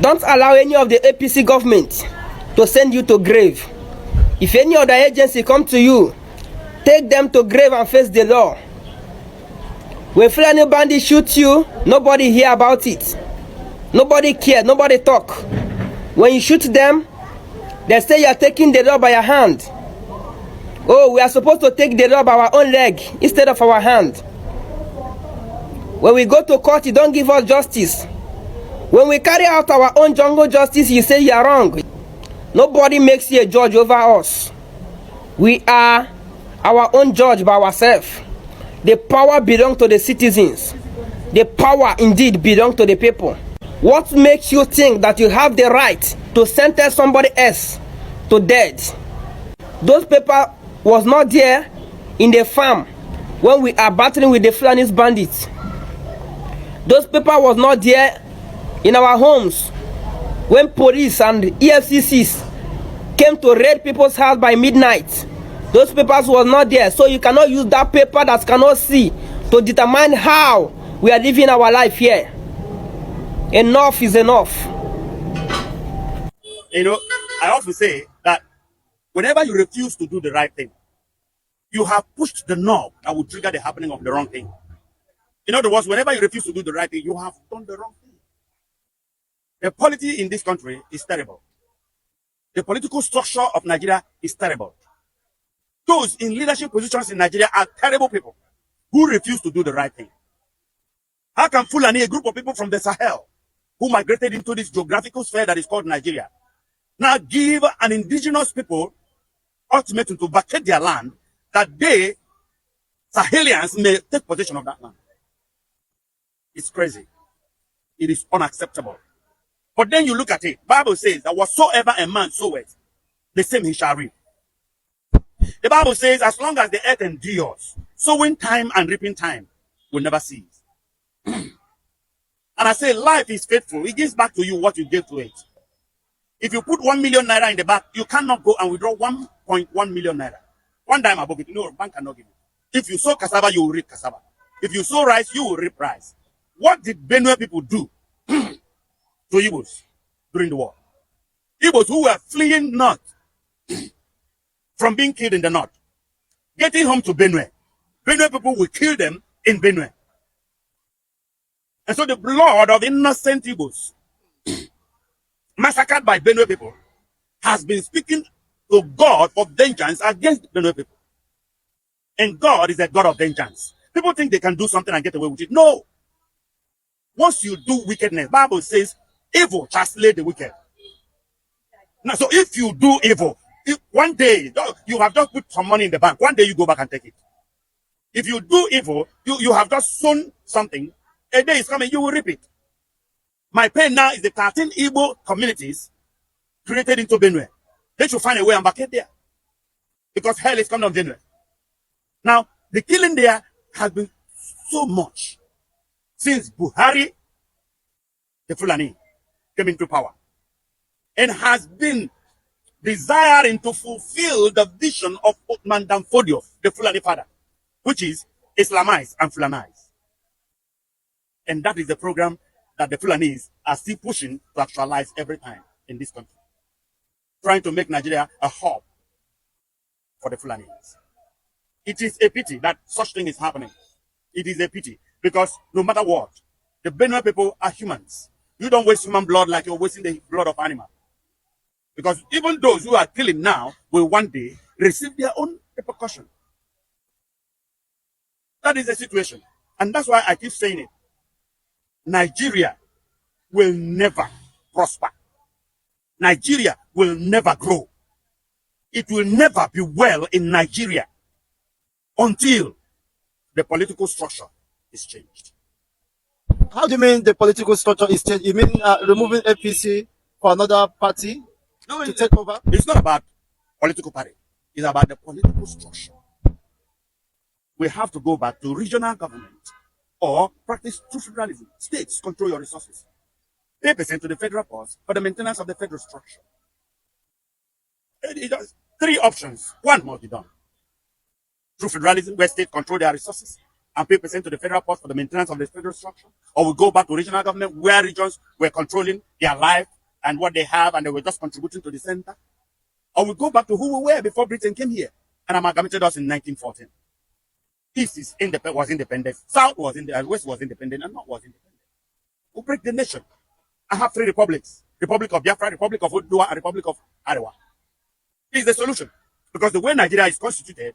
Don't allow any of the APC government to send you to grave. If any other agency come to you, take them to grave and face the law. When Fulani bandits shoot you, nobody hear about it. Nobody care, nobody talk. When you shoot them, they say you are taking the law by your hand. Oh, we are supposed to take the law by our own leg instead of our hand. When we go to court, you don't give us justice. When we carry out our own jungle justice, you say you are wrong. Nobody makes you a judge over us. We are our own judge by ourselves. The power belongs to the citizens. The power indeed belongs to the people. What makes you think that you have the right to sentence somebody else to death? Those papers was not there in the farm when we are battling with the Fulanis bandits. Those papers was not there in our homes when police and EFCCs came to raid people's house by midnight. Those papers was not there, so you cannot use that paper that cannot see to determine how we are living our life here. Enough is enough. You know, I often say that whenever you refuse to do the right thing, you have pushed the knob that will trigger the happening of the wrong thing. In other words, whenever you refuse to do the right thing, you have done the wrong thing. The polity in this country is terrible. The political structure of Nigeria is terrible. Those in leadership positions in Nigeria are terrible people who refuse to do the right thing. How can Fulani, a group of people from the Sahel, who migrated into this geographical sphere that is called Nigeria, now give an indigenous people ultimatum to vacate their land that they, Sahelians, may take possession of that land? It's crazy. It is unacceptable. But then you look at it. Bible says that whatsoever a man soweth, the same he shall reap. The Bible says as long as the earth endures, sowing time and reaping time will never cease. And I say life is faithful. It gives back to you what you gave to it. If you put 1 million naira in the bank, you cannot go and withdraw 1.1 million naira. One dime above it. No, bank cannot give you. If you sow cassava, you will reap cassava. If you sow rice, you will reap rice. What did Benue people do to Igbos during the war? Igbos who were fleeing north from being killed in the north, getting home to Benue. Benue people will kill them in Benue. And so the blood of innocent Igbos massacred by Benue people has been speaking to God for vengeance against Benue people. And God is a God of vengeance. People think they can do something and get away with it. No. Once you do wickedness, Bible says, evil shall slay the wicked. Now, so if you do evil, if one day you have just put some money in the bank, one day you go back and take it. If you do evil, you have just sown something, a day is coming, you will reap it. My pain now is the 13 Igbo communities created into Benue. They should find a way and vacate there. Because hell is coming on Benue. Now, the killing there has been so much since Buhari, the Fulani, came into power, and has been desiring to fulfill the vision of Othman Danfodio, the Fulani father, which is Islamize and Fulanize. And that is the program that the Fulanis are still pushing to actualize every time in this country, trying to make Nigeria a hub for the Fulanis. It is a pity that such thing is happening. It is a pity because no matter what, the Benue people are humans. You don't waste human blood like you're wasting the blood of animal. Because even those who are killing now will one day receive their own repercussion. That is the situation. And that's why I keep saying it. Nigeria will never prosper. Nigeria will never grow. It will never be well in Nigeria until the political structure is changed. How do you mean the political structure is changed? You mean removing APC for another party to take over? It's not about political party. It's about the political structure. We have to go back to regional government or practice true federalism. States control your resources. Pay percent to the federal purse for the maintenance of the federal structure. It has 3 options. One must be done. True federalism, where states control their resources. and pay percent to the federal post for the maintenance of the federal structure, or we go back to regional government where regions were controlling their life and what they have, and they were just contributing to the center, or we go back to who we were before Britain came here and amalgamated us in 1914. East was independent, South was independent, West was independent, and North was independent. We break the nation. I have 3 republics: Republic of Biafra, Republic of Oduduwa, and Republic of Arewa. This is the solution, because the way Nigeria is constituted,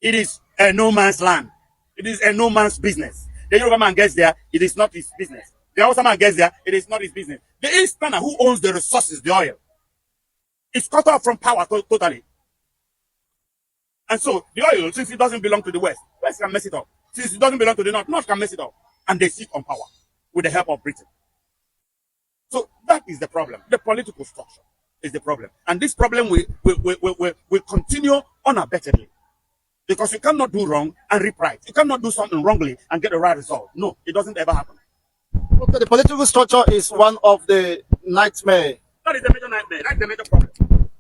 it is a no man's land. It is a no man's business. The Yoruba man gets there, it is not his business. The Hausa man gets there, it is not his business. The Easterner, who owns the resources, the oil, is cut off from power totally. And so the oil, since it doesn't belong to the West, West can mess it up. Since it doesn't belong to the North, North can mess it up. And they sit on power with the help of Britain. So that is the problem. The political structure is the problem. And this problem will continue unabatedly. Because you cannot do wrong and reap right. You cannot do something wrongly and get the right result. No, it doesn't ever happen. Okay, the political structure is one of the nightmare. That is the major nightmare. That's the major problem.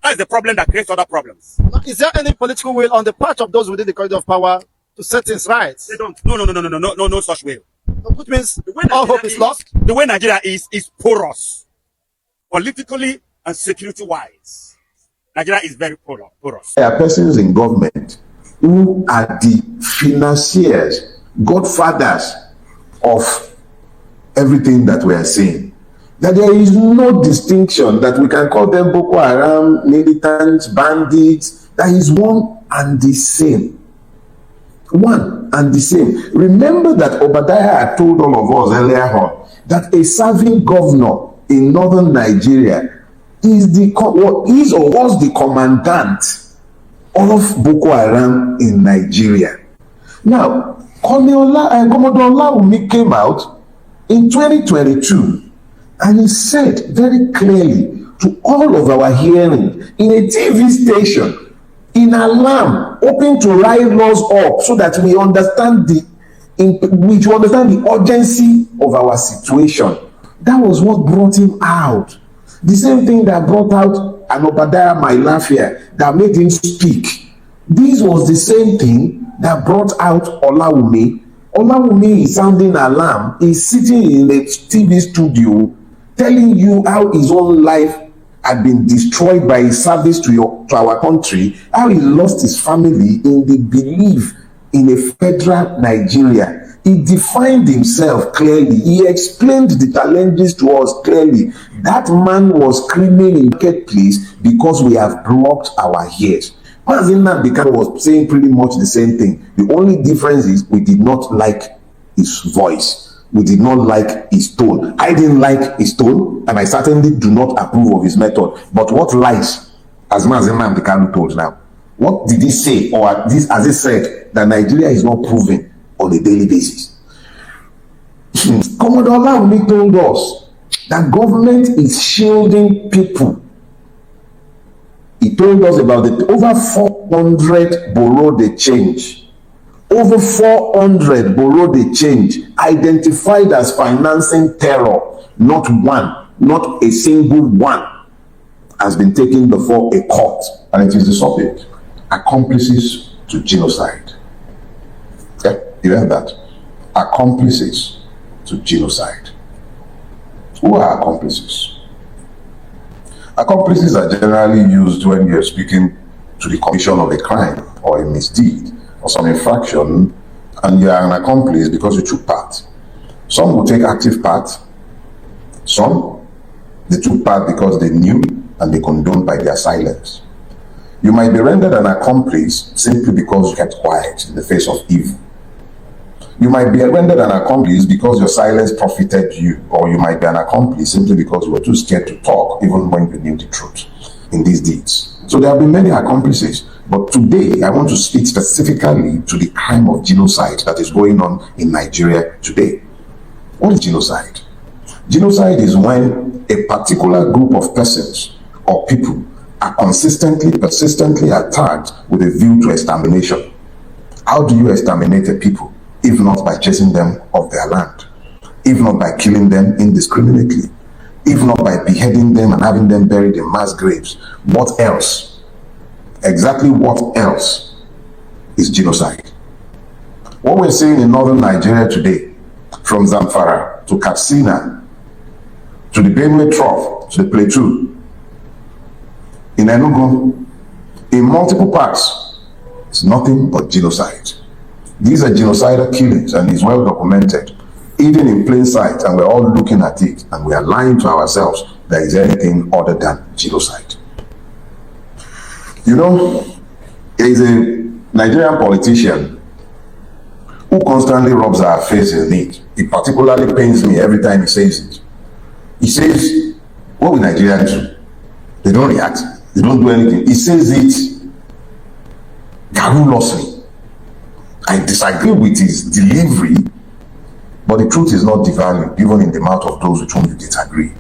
That's the problem that creates other problems. Is there any political will on the part of those within the corridor of power to set things right? They don't. No such will. Which means all hope is lost. The way Nigeria is porous, politically and security-wise. Nigeria is very porous. There are persons in government who are the financiers, godfathers of everything that we are seeing. That there is no distinction, that we can call them Boko Haram, militants, bandits. That is one and the same. One and the same. Remember that Obadiah had told all of us earlier on that a serving governor in northern Nigeria is or was the commandant of Boko Haram in Nigeria. Now, Commodore Olaomi came out in 2022 and he said very clearly to all of our hearing in a TV station, in alarm, hoping to rise us up so that we understand the urgency of our situation. That was what brought him out. The same thing that brought out an Obadiah Mailafia that made him speak. This was the same thing that brought out Olawumi. Olawumi is sounding alarm. He's sitting in a TV studio telling you how his own life had been destroyed by his service to our country, how he lost his family in the belief in a federal Nigeria. He defined himself clearly. He explained the challenges to us clearly. That man was screaming in the marketplace because we have blocked our ears. Mazina Bikano was saying pretty much the same thing. The only difference is we did not like his voice. We did not like his tone. I didn't like his tone, and I certainly do not approve of his method. But what lies, as Mazina Bikano told now, what did he say, or as he said, that Nigeria is not proving on a daily basis? Commodore Olaomi told us that government is shielding people. He told us about the over 400 borrow the change. Over 400 borrow the change identified as financing terror. Not one, not a single one has been taken before a court. And it is the subject. Accomplices to genocide. Okay, you heard that? Accomplices to genocide. Who are accomplices? Accomplices are generally used when you're speaking to the commission of a crime or a misdeed or some infraction, and you are an accomplice because you took part. Some will take active part. Some, they took part because they knew and they condoned by their silence. You might be rendered an accomplice simply because you kept quiet in the face of evil. You might be rendered an accomplice because your silence profited you, or you might be an accomplice simply because you were too scared to talk even when you knew the truth in these deeds. So there have been many accomplices, but today I want to speak specifically to the crime of genocide that is going on in Nigeria today. What is genocide? Genocide is when a particular group of persons or people are persistently attacked with a view to extermination. How do you exterminate a people if not by chasing them off their land? If not by killing them indiscriminately? If not by beheading them and having them buried in mass graves? What else? Exactly what else is genocide? What we're seeing in northern Nigeria today, from Zamfara to Katsina, to the Benue Trough, to the Plateau, in Enugu, in multiple parts, it's nothing but genocide. These are genocidal killings, and it's well documented, even in plain sight, and we're all looking at it, and we are lying to ourselves that is anything other than genocide. You know, there is a Nigerian politician who constantly rubs our face in it. It particularly pains me every time he says it. He says, what will Nigerians do? They don't react. They don't do anything. He says it garrulously. I disagree with his delivery, but the truth is not devalued, even in the mouth of those with whom you disagree.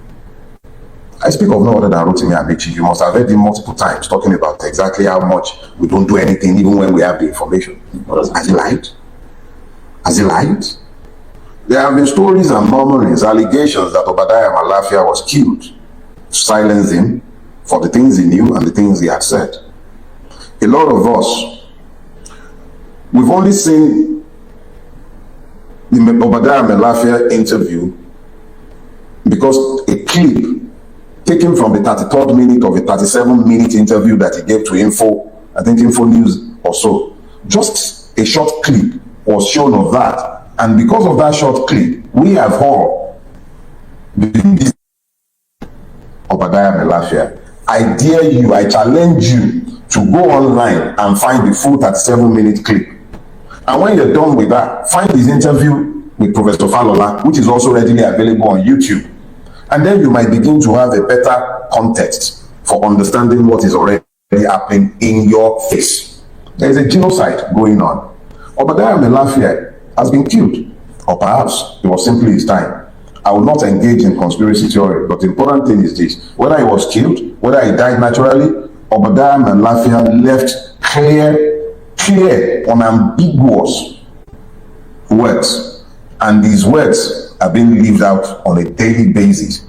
I speak of no other than Rotimi Amechi. You must have heard him multiple times talking about exactly how much we don't do anything, even when we have the information. Has he lied? Has he lied? There have been stories and murmurings, allegations that Obadiah Malafia was killed to silence him for the things he knew and the things he had said. A lot of us, we've only seen the Obadiah Malafia interview because a clip taken from the 33rd minute of a 37-minute interview that he gave to Info News or so. Just a short clip was shown of that, and because of that short clip, we have heard this Obadiah Malafia. I dare you, I challenge you to go online and find the full 37-minute clip. And when you're done with that, find his interview with Professor Falola, which is also readily available on YouTube. And then you might begin to have a better context for understanding what is already happening in your face. There is a genocide going on. Obadiah Malafia has been killed, or perhaps it was simply his time. I will not engage in conspiracy theory, but the important thing is this: whether he was killed, whether he died naturally, Obadiah Malafia left clear, unambiguous words, and these words are being lived out on a daily basis.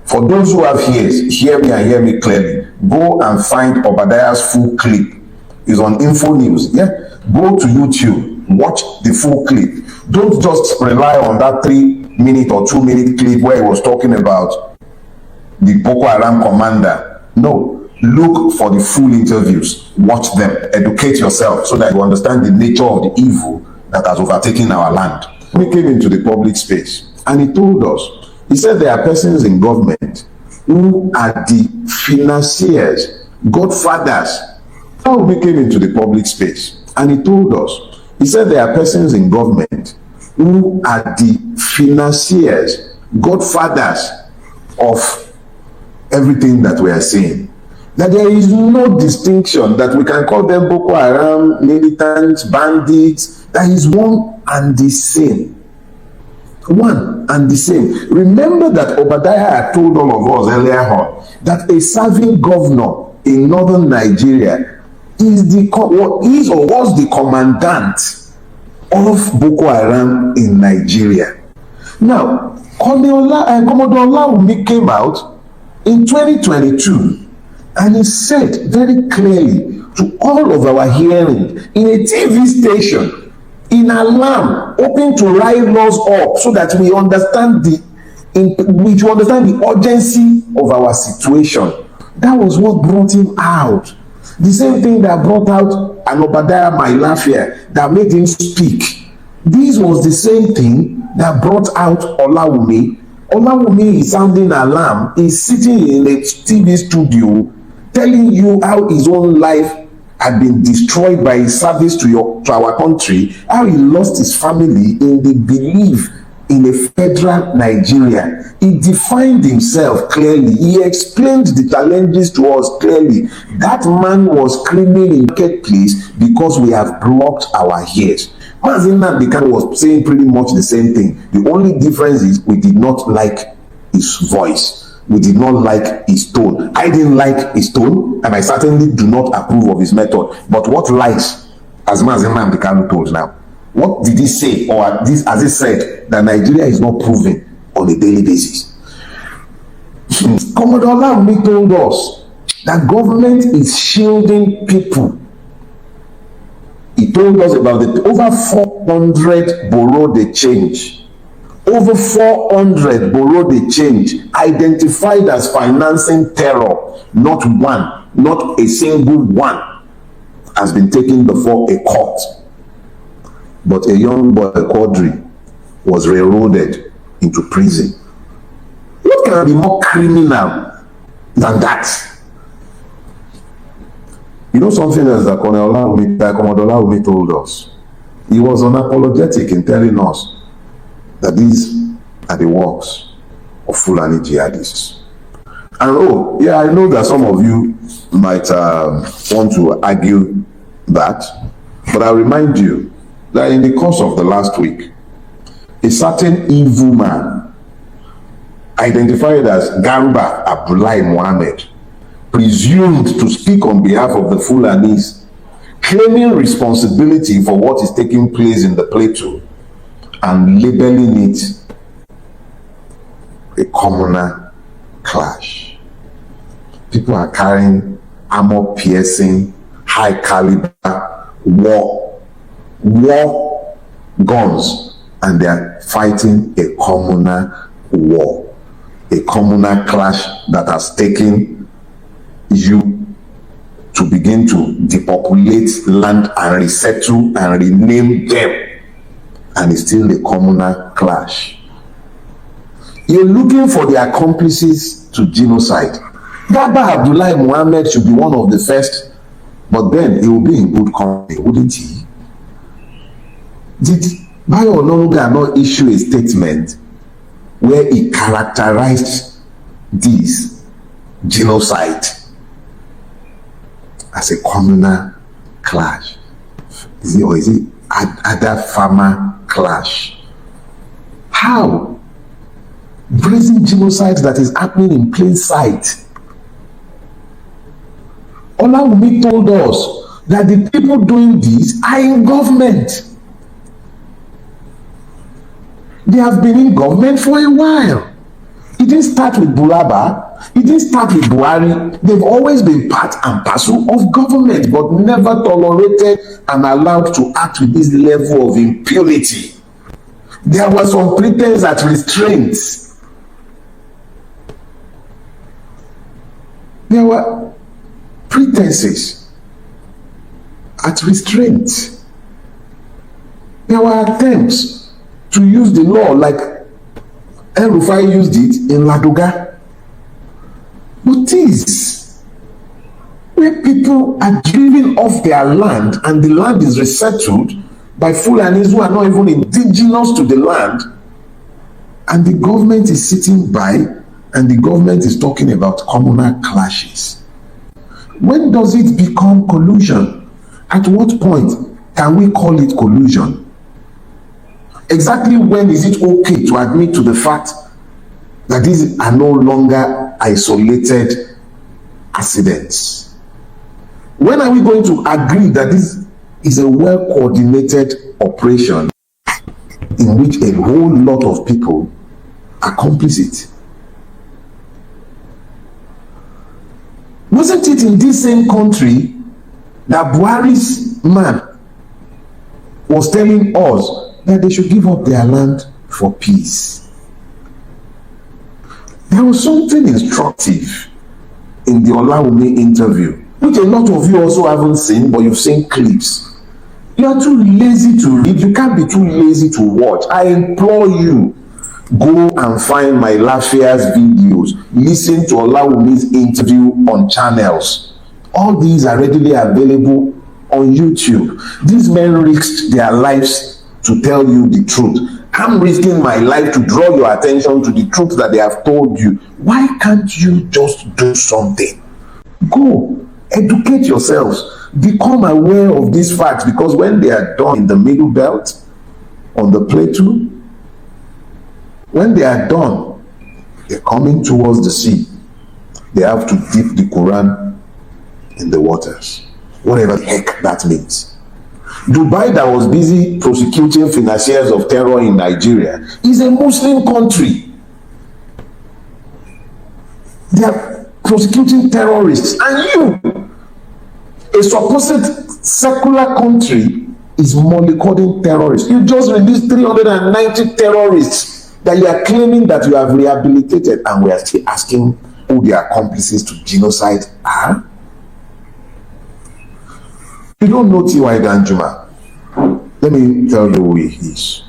For those who have ears, hear me and hear me clearly. Go and find Obadiah's full clip. It's on Info News. Yeah, go to YouTube, watch the full clip. Don't just rely on that 3-minute or 2-minute clip where he was talking about the Boko Haram commander. No, look for the full interviews, watch them, educate yourself so that you understand the nature of the evil that has overtaken our land. We came into the public space and he told us, he said there are persons in government who are the financiers, godfathers. Now we came into the public space and he told us, he said there are persons in government who are the financiers, godfathers of everything that we are seeing. That there is no distinction, that we can call them Boko Haram, militants, bandits. That is one and the same. One and the same. Remember that Obadiah had told all of us earlier on that a serving governor in northern Nigeria is or was the commandant of Boko Haram in Nigeria. Now, Commodore Olaomi came out in 2022 and he said very clearly to all of our hearing in a TV station, in alarm, hoping to rile us up so that we understand the urgency of our situation. That was what brought him out. The same thing that brought out an Obadiah Malafia that made him speak. This was the same thing that brought out Olaomi. Olaomi is sounding alarm. He's sitting in a TV studio telling you how his own life had been destroyed by his service to our country, how he lost his family in the belief in a federal Nigeria. He defined himself clearly. He explained the challenges to us clearly. That man was screaming in the marketplace because we have blocked our ears. Mazin Nnamdi was saying pretty much the same thing. The only difference is we did not like his voice. We did not like his tone. I didn't like his tone, and I certainly do not approve of his method. But what lies, as Mazin Nnamdi told now, what did he say, or as he said, that Nigeria is not proven on a daily basis? Commodore Olaomi told us that government is shielding people He told us about the over 400 borrow the change. Over 400 borrow the change, identified as financing terror. Not one, not a single one has been taken before a court. But a young boy, Quadri, was railroaded into prison. What can be more criminal than that? You know something else that Commodore Olaomi told us? He was unapologetic in telling us that these are the works of Fulani jihadists. And oh, yeah, I know that some of you might want to argue that, but I remind you that in the course of the last week, a certain evil man, identified as Garba Abdullahi Mohammed, presumed to speak on behalf of the Fulanis, claiming responsibility for what is taking place in the plateau and labeling it a communal clash. People are carrying armor-piercing, high-caliber war guns, and they are fighting a communal war, a communal clash that has taken you to begin to depopulate land and resettle and rename them, and it's still a communal clash. You're looking for the accomplices to genocide. Garba Abdullahi Mohammed should be one of the first, but then he will be in good company, wouldn't he? Did Bayo Ononuga not issue a statement where he characterized this genocide as a communal clash? Is it other farmer clash? How? Brazen genocide that is happening in plain sight. Olawumi told us that the people doing this are in government. They have been in government for a while. It didn't start with Bulaba. It didn't start with Buhari. They've always been part and parcel of government, but never tolerated and allowed to act with this level of impunity. There was some pretense at restraints. There were pretenses at restraint. There were attempts to use the law like El-Rufai used it in Ladoga. But this, where people are driven off their land and the land is resettled by Fulanis who are not even indigenous to the land, and the government is sitting by and the government is talking about communal clashes. When does it become collusion? At what point can we call it collusion? Exactly when is it okay to admit to the fact that these are no longer isolated accidents? When are we going to agree that this is a well-coordinated operation in which a whole lot of people are complicit? Wasn't it in this same country that Buhari's man was telling us that they should give up their land for peace? There was something instructive in the Olawumi interview, which a lot of you also haven't seen, but you've seen clips. You are too lazy to read. You can't be too lazy to watch. I implore you, go and find my last year's videos. Listen to Olawumi's interview on channels. All these are readily available on YouTube. These men risked their lives to tell you the truth. I'm risking my life to draw your attention to the truth that they have told you. Why can't you just do something? Go, educate yourselves, become aware of these facts, because when they are done in the Middle Belt, on the plateau, when they are done, they're coming towards the sea. They have to dip the Quran in the waters, whatever the heck that means. Dubai, that was busy prosecuting financiers of terror in Nigeria, is a Muslim country. They are prosecuting terrorists, and you, a supposed secular country, is mollycoddling terrorists. You just released 390 terrorists that you are claiming that you have rehabilitated, and we are still asking who the accomplices to genocide are. You don't know T.Y. Danjuma. Let me tell you who he is.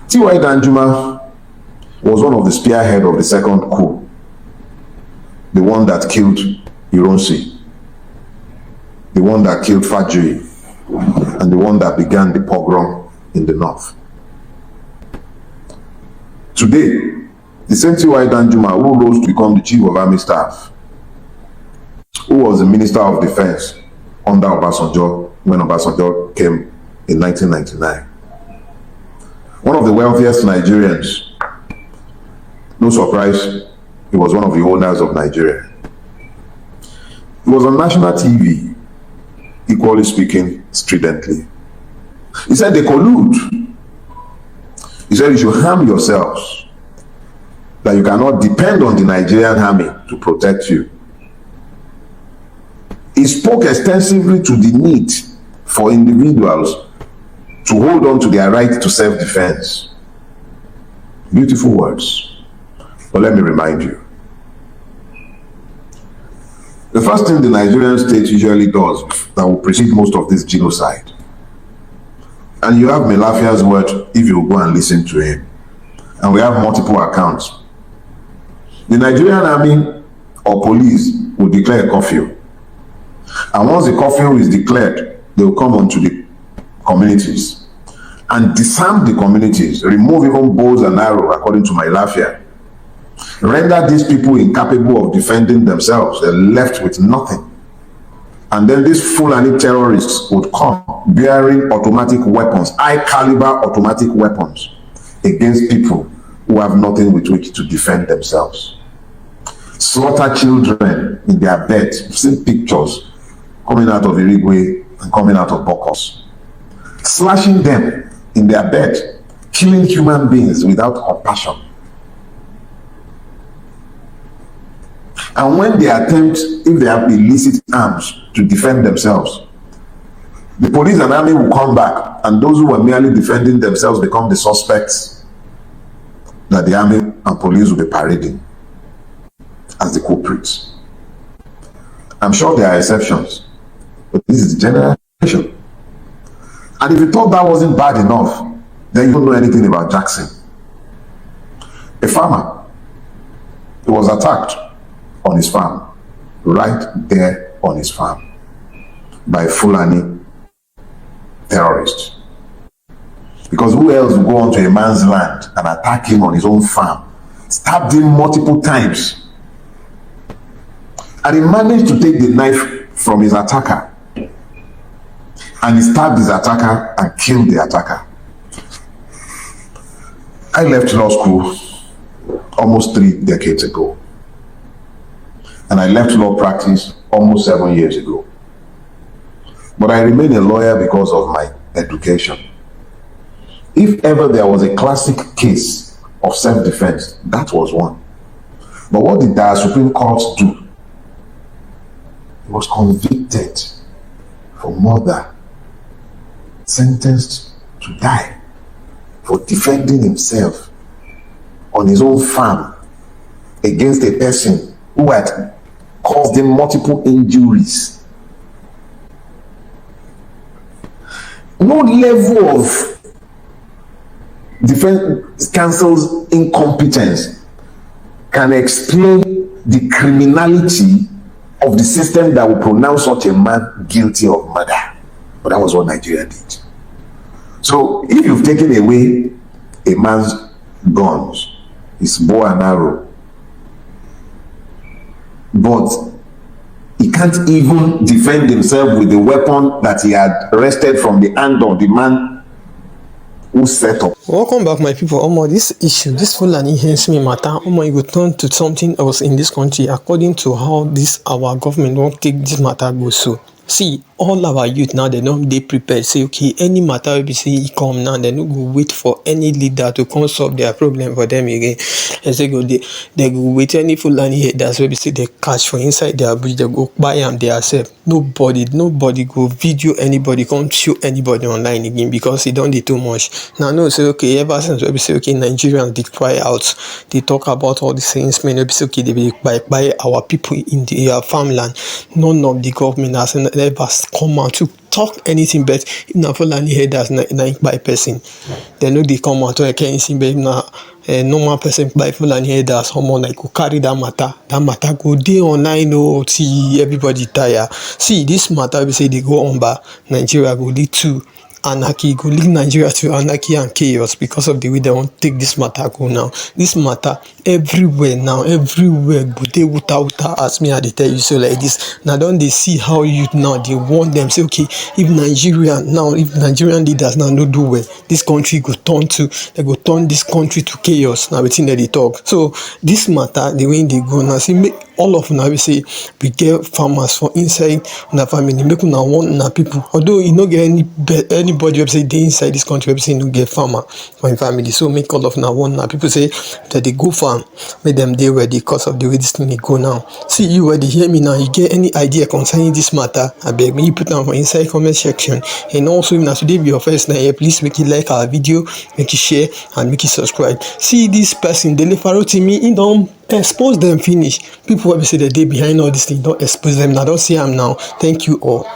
T.Y. Danjuma was one of the spearhead of the second coup, the one that killed Ironsi, the one that killed Fajri, and the one that began the pogrom in the north. Today, the same T.Y. Danjuma who rose to become the chief of army staff, who was the minister of defense under Obasanjo when Obasanjo came in 1999. One of the wealthiest Nigerians. No surprise, he was one of the owners of Nigeria. He was on national TV, equally speaking, stridently. He said they collude. He said you should harm yourselves, that you cannot depend on the Nigerian army to protect you. He spoke extensively to the need for individuals to hold on to their right to self-defense. Beautiful words. But let me remind you, the first thing the Nigerian state usually does that will precede most of this genocide, and you have Melafia's word if you go and listen to him, and we have multiple accounts. The Nigerian army or police will declare a curfew, and once the curfew is declared, they will come onto the communities and disarm the communities, remove even bows and arrows, according to Melafia, render these people incapable of defending themselves. They're left with nothing. And then these Fulani terrorists would come bearing automatic weapons, high caliber automatic weapons, against people who have nothing with which to defend themselves. Slaughter children in their beds. You've seen pictures coming out of Irigwe and coming out of Bokos. Slashing them in their bed, killing human beings without compassion. And when they attempt, if they have illicit arms to defend themselves, the police and army will come back, and those who were merely defending themselves become the suspects that the army and police will be parading as the culprits. I'm sure there are exceptions, but this is the generation. And if you thought that wasn't bad enough, then you don't know anything about Jackson. A farmer, he was attacked on his farm, right there on his farm, by Fulani terrorists. Because who else will go onto a man's land and attack him on his own farm, stabbed him multiple times, and he managed to take the knife from his attacker, and he stabbed his attacker and killed the attacker. I left law school almost 3 decades ago, and I left law practice almost 7 years ago. But I remain a lawyer because of my education. If ever there was a classic case of self-defense, that was one. But what did the Supreme Court do? He was convicted for murder, sentenced to die for defending himself on his own farm against a person who had caused him multiple injuries. No level of defense counsel's incompetence can explain the criminality of the system that will pronounce such a man guilty of murder. But that was what Nigeria did. So if you've taken away a man's guns, his bow and arrow, but he can't even defend himself with the weapon that he had wrested from the hand of the man who set up. Welcome back, my people. This issue, this Fulani Hensme matter, it will turn to something else in this country according to how this our government won't take this matter go so. See, all our youth now, they don't dey prepared. Say, okay, any matter wey be say e come now, they no go wait for any leader to come solve their problem for them again. They say they go wait any Fulani headers wey be say they catch for inside their bush, they go buy am themselves. Nobody go video anybody, come show anybody online again, because e don dey too much. Now no say, okay, ever since wey be say, okay, Nigerians dey cry out, they talk about all these things, man, wey be say, okay, they be by our people in their farmland. None of the government has never come out to talk anything, but if na Fulani headers na by person, they no dey come out to talk anything, but if na normal person by Fulani headers, someone like go carry that matter go dey online till everybody tire. See, this matter we say they go on, but Nigeria go lead to anarchy, go lead Nigeria to anarchy and chaos because of the way they want take this matter go now. This matter everywhere go dey wuta as me I dey tell you so like this. Now don't they see how youth now they want them say, okay, if Nigerian leaders now no do well, this country go turn this country to chaos. Now wetin dem dey talk. So this matter, the way they go now, see, make all of una we say we get farmers for inside una family, make una want una people, although you no get anybody wey say dey inside this country wey say no get farmer for im family. So make all of una want una people say that they go farm, make them dey ready because of the way this thing dey go now. See, you wey dey hear me now, you get any idea concerning this matter, abeg make you put am for inside comment section. And also, if na today be your first night here, please make you like our video, make you share and make you subscribe. See, this person Dele Farotimi, he don expose them finish. People wey be say they dey behind all this thing, don't expose them now. Don't see am now. Thank you all.